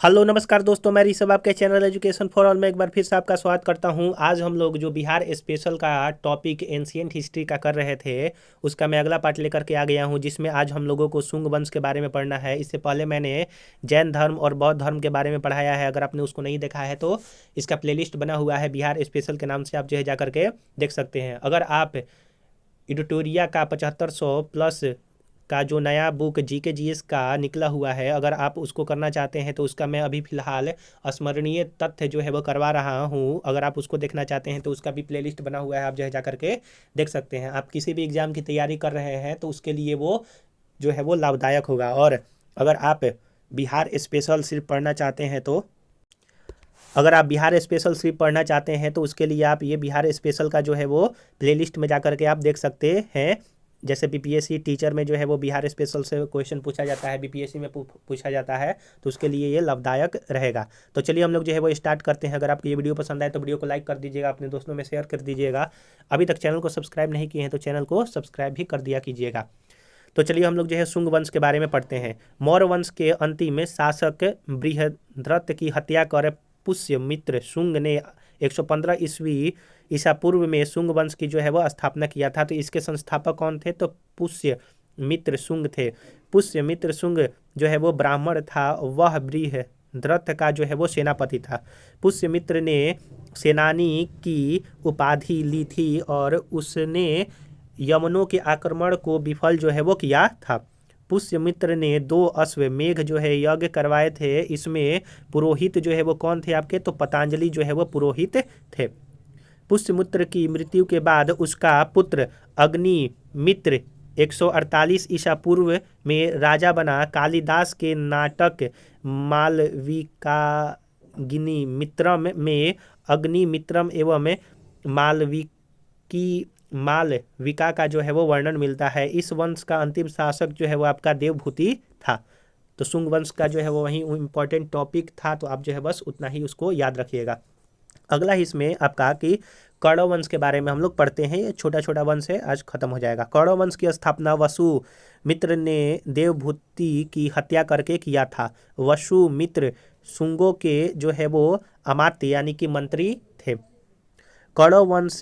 Hello नमस्कार दोस्तों, मैं ऋषभ आपके चैनल एजुकेशन फॉर ऑल में एक बार फिर से आपका स्वागत करता हूं। आज हम लोग जो बिहार स्पेशल का टॉपिक एंशिएंट हिस्ट्री का कर रहे थे उसका मैं अगला पार्ट लेकर के आ गया हूं, जिसमें आज हम लोगों को शुंग वंश के बारे में पढ़ना है। इससे पहले मैंने जैन धर्म और बौद्ध धर्म के बारे में पढ़ाया है। अगर आपने उसको नहीं देखा है तो इसका प्लेलिस्ट बना हुआ है बिहार स्पेशल के नाम से, आप जो है जा करके देख सकते हैं। अगर आप एडिटोरिया का 7500+ का जो नया बुक जीके जीएस का निकला हुआ है, अगर आप उसको करना चाहते हैं तो उसका मैं अभी फ़िलहाल स्मरणीय तथ्य जो है वो करवा रहा हूँ। अगर आप उसको देखना चाहते हैं तो उसका भी प्लेलिस्ट बना हुआ है, आप जो है जा करके देख सकते हैं। आप किसी भी एग्ज़ाम की तैयारी कर रहे हैं तो उसके लिए वो जो है वो लाभदायक होगा। और अगर आप बिहार स्पेशल सिर्फ पढ़ना चाहते हैं तो अगर आप बिहार स्पेशल सिर्फ पढ़ना चाहते हैं तो उसके लिए आप ये बिहार स्पेशल का जो है वो प्लेलिस्ट में जा करके आप देख सकते हैं। जैसे बीपीएससी टीचर में जो है वो बिहार स्पेशल से क्वेश्चन पूछा जाता है, बीपीएससी में पूछा जाता है, तो उसके लिए ये लाभदायक रहेगा। तो चलिए हम लोग जो है वो स्टार्ट करते हैं। अगर आपको ये वीडियो पसंद आए तो वीडियो को लाइक कर दीजिएगा, अपने दोस्तों में शेयर कर दीजिएगा। अभी तक चैनल को सब्सक्राइब नहीं किए हैं तो चैनल को सब्सक्राइब भी कर दिया कीजिएगा। तो चलिए हम लोग जो है शुंग वंश के बारे में पढ़ते हैं। मौर्य वंश के अंतिम शासक बृहद्रथ की हत्या कर पुष्यमित्र शुंग ने 115 ईस्वी ईसा पूर्व में शुंग वंश की जो है वह स्थापना किया था। तो इसके संस्थापक कौन थे? तो पुष्यमित्र शुंग थे। पुष्यमित्र शुंग जो है वो ब्राह्मण था, वह बृहद्रथ का जो है वो सेनापति था। पुष्यमित्र ने सेनानी की उपाधि ली थी और उसने यमनों के आक्रमण को विफल जो है वो किया था। पुष्यमित्र ने 2 अश्वमेध जो है यज्ञ करवाए थे। इसमें पुरोहित जो है वो कौन थे आपके? तो पतंजलि जो है वो पुरोहित थे। पुष्यमित्र की मृत्यु के बाद उसका पुत्र अग्निमित्र 148 ईसा पूर्व में राजा बना। कालिदास के नाटक मालविकाग्निमित्रम में अग्निमित्रम एवं मालविका का जो है वो वर्णन मिलता है। इस वंश का अंतिम शासक जो है वो आपका देवभूति था। तो शुंग वंश का जो है वो वही इम्पोर्टेंट टॉपिक था, तो आप जो है बस उतना ही उसको याद रखिएगा। अगला इसमें आपका कि कौरव वंश के बारे में हम लोग पढ़ते हैं। ये छोटा छोटा वंश है, आज खत्म हो जाएगा। कौरव वंश की स्थापना वसुमित्र ने देवभूति की हत्या करके किया था। वसुमित्र शुंगों के जो है वो अमात्य यानी कि मंत्री थे। कौरव वंश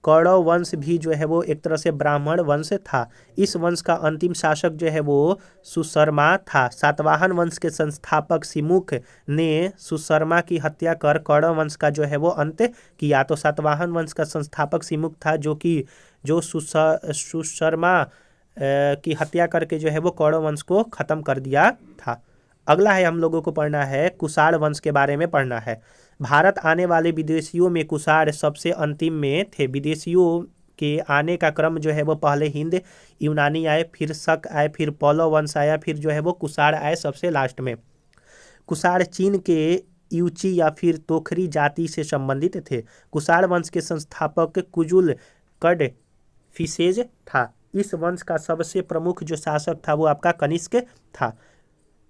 कौरव वंश भी जो है वो एक तरह से ब्राह्मण वंश था। इस वंश का अंतिम शासक जो है वो सुशर्मा था। सातवाहन वंश के संस्थापक सिमुख ने सुशर्मा की हत्या कर कौरव वंश का जो है वो अंत किया। तो सातवाहन वंश का संस्थापक सिमुख था, जो सुशर्मा की हत्या करके जो है वो कौरव वंश को खत्म कर दिया था। अगला है हम लोगों को पढ़ना है कुषाण वंश के बारे में पढ़ना है। भारत आने वाले विदेशियों में कुषाण सबसे अंतिम में थे। विदेशियों के आने का क्रम जो है वो पहले हिंद यूनानी आए, फिर शक आए, फिर पौलव वंश आया, फिर जो है वो कुषाण आए सबसे लास्ट में। कुषाण चीन के यूची या फिर तोखरी जाति से संबंधित थे। कुषाण वंश के संस्थापक कुजुल कड फिसेज था। इस वंश का सबसे प्रमुख जो शासक था वो आपका कनिष्क था।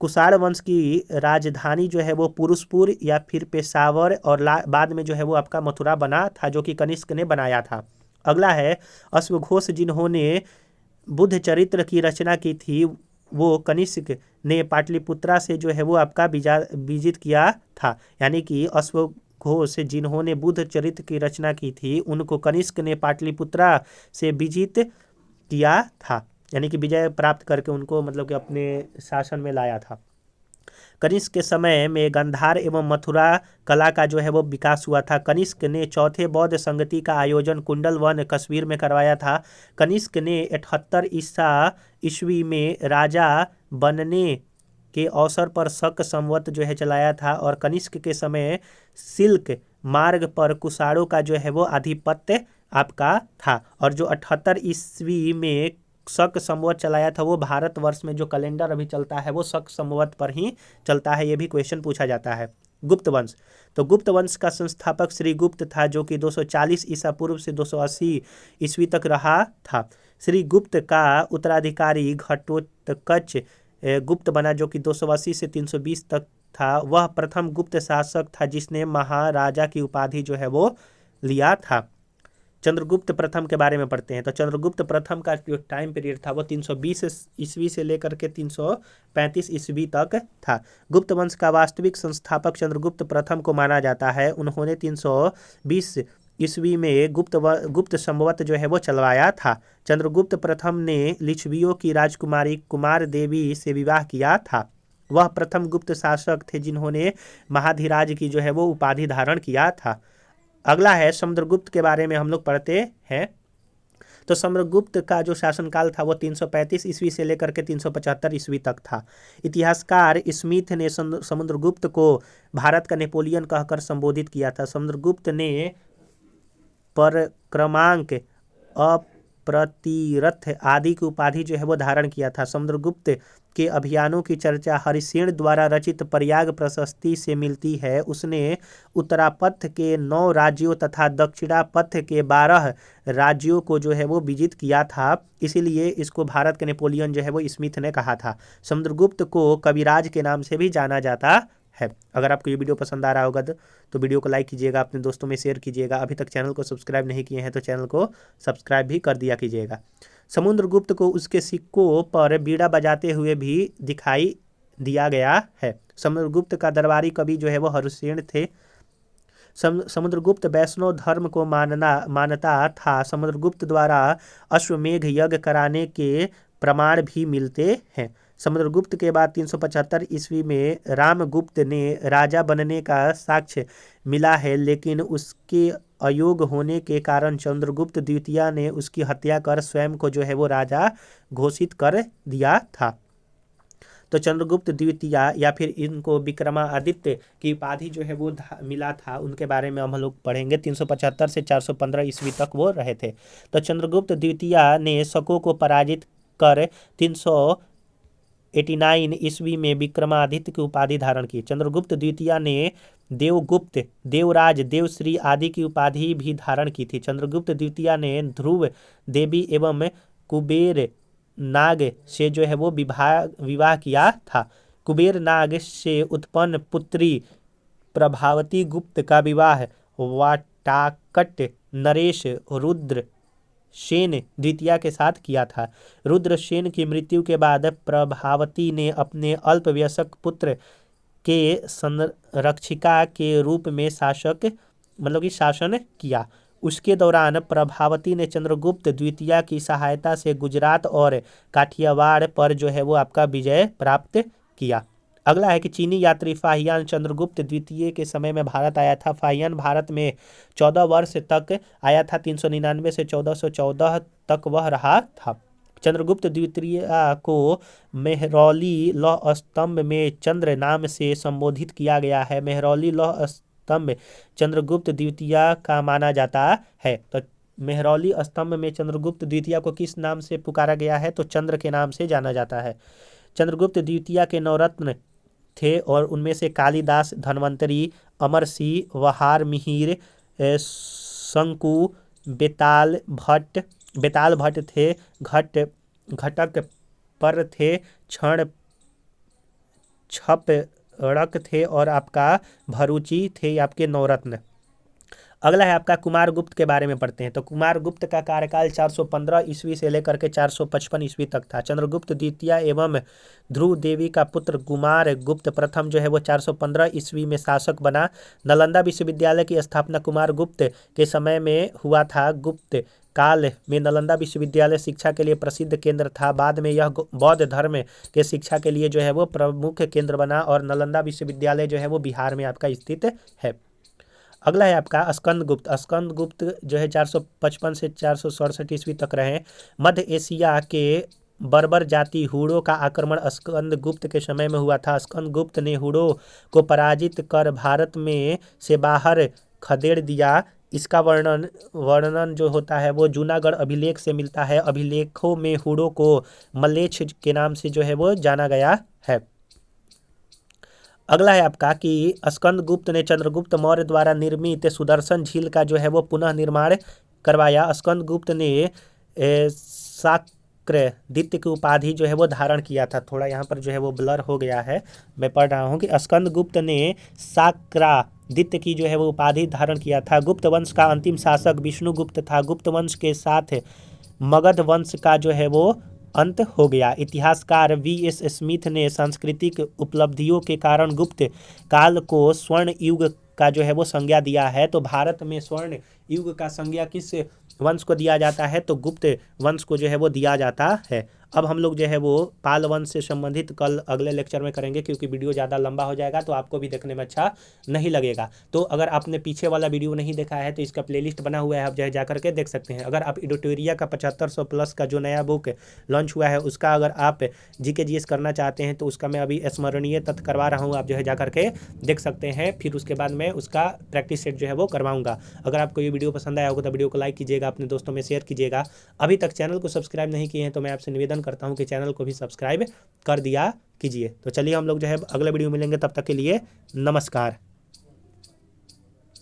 कुषाण वंश की राजधानी जो है वो पुरुषपुर या फिर पेशावर और बाद में जो है वो आपका मथुरा बना था, जो कि कनिष्क ने बनाया था। अगला है अश्वघोष, जिन्होंने बुद्ध चरित्र की रचना की थी। वो कनिष्क ने पाटलिपुत्रा से जो है वो आपका विजित किया था। यानी कि अश्वघोष जिन्होंने बुद्ध चरित्र की रचना की थी उनको कनिष्क ने पाटलिपुत्रा से विजित किया था, यानी कि विजय प्राप्त करके उनको मतलब कि अपने शासन में लाया था। कनिष्क के समय में गांधार एवं मथुरा कला का जो है वो विकास हुआ था। कनिष्क ने चौथे बौद्ध संगति का आयोजन कुंडल वन कश्मीर में करवाया था। कनिष्क ने 78 ईसा ईस्वी में राजा बनने के अवसर पर शक संवत जो है चलाया था। और कनिष्क के समय सिल्क मार्ग पर कुषाणों का जो है वो आधिपत्य आपका था। और जो 78 ईस्वी में शक संवत चलाया था वो भारतवर्ष में जो कैलेंडर अभी चलता है वो शक संवत पर ही चलता है। ये भी क्वेश्चन पूछा जाता है। गुप्त वंश, तो गुप्त वंश का संस्थापक श्री गुप्त था, जो कि 240 ईसा पूर्व से 280 ईस्वी तक रहा था। श्री गुप्त का उत्तराधिकारी घटोत्कच गुप्त बना, जो कि 280 से 320 तक था। वह प्रथम गुप्त शासक था जिसने महाराजा की उपाधि जो है वो लिया था। चंद्रगुप्त प्रथम के बारे में पढ़ते हैं। तो चंद्रगुप्त प्रथम का जो टाइम पीरियड था वो 320 ईस्वी से लेकर के 335 ईस्वी तक था। गुप्त वंश का वास्तविक संस्थापक चंद्रगुप्त प्रथम को माना जाता है। उन्होंने 320 ईस्वी में गुप्त संवत जो है वो चलवाया था। चंद्रगुप्त प्रथम ने लिच्छवियों की राजकुमारी कुमार देवी से विवाह किया था। वह प्रथम गुप्त शासक थे जिन्होंने महाधिराज की जो है वो उपाधि धारण किया था। अगला है समुद्रगुप्त के बारे में हम लोग पढ़ते हैं। तो समुद्रगुप्त का जो शासनकाल था वो 335 ईस्वी से लेकर के 375 ईस्वी तक था। इतिहासकार स्मिथ ने समुद्रगुप्त को भारत का नेपोलियन कहकर संबोधित किया था। समुद्रगुप्त ने परक्रमांक, अप्रतिरथ आदि की उपाधि जो है वो धारण किया था। समुद्रगुप्त के अभियानों की चर्चा हरिसेन द्वारा रचित प्रयाग प्रशस्ति से मिलती है। उसने उत्तरापथ के 9 राज्यों तथा दक्षिणापथ के 12 राज्यों को जो है वो विजित किया था। इसीलिए इसको भारत के नेपोलियन जो है वो स्मिथ ने कहा था। समुद्रगुप्त को कविराज के नाम से भी जाना जाता है। अगर आपको ये वीडियो पसंद आ रहा होगा तो वीडियो को लाइक कीजिएगा, अपने दोस्तों में शेयर कीजिएगा। अभी तक चैनल को सब्सक्राइब नहीं किए हैं तो चैनल को सब्सक्राइब भी कर दिया कीजिएगा। समुद्रगुप्त को उसके सिक्कों पर बीड़ा बजाते हुए भी दिखाई दिया गया है। समुद्रगुप्त का दरबारी कवि जो है वो हरिसेन थे। समुद्रगुप्त वैष्णव धर्म को मानता था। समुद्रगुप्त द्वारा अश्वमेघ यज्ञ कराने के प्रमाण भी मिलते हैं। समुद्रगुप्त के बाद 375 ईस्वी में रामगुप्त ने राजा बनने का साक्ष्य मिला है, लेकिन उसके अयोग्य होने के कारण चंद्रगुप्त द्वितीय ने उसकी हत्या कर स्वयं को जो है वो राजा घोषित कर दिया था। तो चंद्रगुप्त द्वितीय या फिर इनको विक्रमादित्य की उपाधि जो है वो मिला था, उनके बारे में हम लोग पढ़ेंगे। 375 से 415 ईस्वी तक वो रहे थे। तो चंद्रगुप्त द्वितीय ने शकों को पराजित कर 389 ईस्वी में विक्रमादित्य की उपाधि धारण की। चंद्रगुप्त द्वितीय ने देवगुप्त, देवराज, देवश्री आदि की उपाधि भी धारण की थी। चंद्रगुप्त द्वितीय ने ध्रुव देवी एवं कुबेर नाग से जो है वो विवाह किया था। कुबेर नाग से उत्पन्न पुत्री प्रभावती गुप्त का विवाह वाटाकट नरेश रुद्र सेन द्वितीय के साथ किया था। रुद्रसेन की मृत्यु के बाद प्रभावती ने अपने अल्पवयस्क पुत्र के संरक्षिका के रूप में शासन किया। उसके दौरान प्रभावती ने चंद्रगुप्त द्वितीय की सहायता से गुजरात और काठियावाड़ पर जो है वो आपका विजय प्राप्त किया। अगला है कि चीनी यात्री फाहियान चंद्रगुप्त द्वितीय के समय में भारत आया था। फाहियान भारत में 14 वर्ष तक आया था। 399 से 1414 तक वह रहा था। चंद्रगुप्त द्वितीय को मेहरौली लौह स्तंभ में चंद्र नाम से संबोधित किया गया है। मेहरौली लौह स्तंभ चंद्रगुप्त द्वितीय का माना जाता है। तो मेहरौली स्तंभ में चंद्रगुप्त द्वितीय को किस नाम से पुकारा गया है? तो चंद्र के नाम से जाना जाता है। चंद्रगुप्त द्वितीय के नवरत्न थे और उनमें से कालिदास, धन्वंतरी, अमरसिंह, वहार मिहिर, शंकु, बेताल भट्ट थे, घटक पर थे, क्षण छपड़क थे और आपका भरूची थे आपके नवरत्न। अगला है आपका कुमारगुप्त के बारे में पढ़ते हैं। तो कुमारगुप्त का कार्यकाल 415 ईस्वी से लेकर के 455 ईस्वी तक था। चंद्रगुप्त द्वितीय एवं ध्रुव देवी का पुत्र कुमारगुप्त प्रथम जो है वो 415 ईस्वी में शासक बना। नालंदा विश्वविद्यालय की स्थापना कुमारगुप्त के समय में हुआ था। गुप्त काल में नालंदा विश्वविद्यालय शिक्षा के लिए प्रसिद्ध केंद्र था। बाद में यह बौद्ध धर्म के शिक्षा के लिए जो है वो प्रमुख केंद्र बना और नालंदा विश्वविद्यालय जो है वो बिहार में आपका स्थित है। अगला है आपका स्कंदगुप्त। स्कंदगुप्त जो है 455 से 467 ईस्वी तक रहे। मध्य एशिया के बर्बर जाति हुड़ों का आक्रमण स्कंदगुप्त के समय में हुआ था। स्कंदगुप्त ने हुड़ों को पराजित कर भारत में से बाहर खदेड़ दिया। इसका वर्णन जो होता है वो जूनागढ़ अभिलेख से मिलता है। अभिलेखों में हुड़ों को मलेच्छ के नाम से जो है वो जाना गया है। अगला है आपका कि स्कंदगुप्त ने चंद्रगुप्त मौर्य द्वारा निर्मित सुदर्शन झील का जो है वो पुनः निर्माण करवाया। स्कंदगुप्त ने शाक्रदित्य की उपाधि जो है वो धारण किया था। थोड़ा यहाँ पर जो है वो ब्लर हो गया है, मैं पढ़ रहा हूँ कि स्कंदगुप्त ने द्वितीय की जो है वो उपाधि धारण किया था। गुप्त वंश का अंतिम शासक विष्णुगुप्त था। गुप्त वंश के साथ मगध वंश का जो है वो अंत हो गया। इतिहासकार V.S. स्मिथ ने सांस्कृतिक उपलब्धियों के कारण गुप्त काल को स्वर्ण युग का जो है वो संज्ञा दिया है। तो भारत में स्वर्ण युग का संज्ञा किस वंश को दिया जाता है? तो गुप्त वंश को जो है वो दिया जाता है। अब हम लोग जो है वो पाल वंश से संबंधित कल अगले लेक्चर में करेंगे, क्योंकि वीडियो ज़्यादा लंबा हो जाएगा तो आपको भी देखने में अच्छा नहीं लगेगा। तो अगर आपने पीछे वाला वीडियो नहीं देखा है तो इसका प्लेलिस्ट बना हुआ है, आप जो है जा करके देख सकते हैं। अगर आप एडिटोरिया का 7500 प्लस का जो नया बुक लॉन्च हुआ है उसका अगर आप GK GS करना चाहते हैं तो उसका मैं अभी स्मरणीय तथ्य करवा रहा हूँ, आप जो है जा करके देख सकते हैं। फिर उसके बाद में उसका प्रैक्टिस सेट जो है वो करवाऊंगा। अगर आपको ये वीडियो पसंद आया होगा तो वीडियो को लाइक कीजिएगा, अपने दोस्तों में शेयर कीजिएगा। अभी तक चैनल को सब्सक्राइब नहीं किए हैं तो मैं आपसे निवेदन करता हूं कि चैनल को भी सब्सक्राइब कर दिया कीजिए। तो चलिए हम लोग जो है अगले वीडियो मिलेंगे, तब तक के लिए नमस्कार।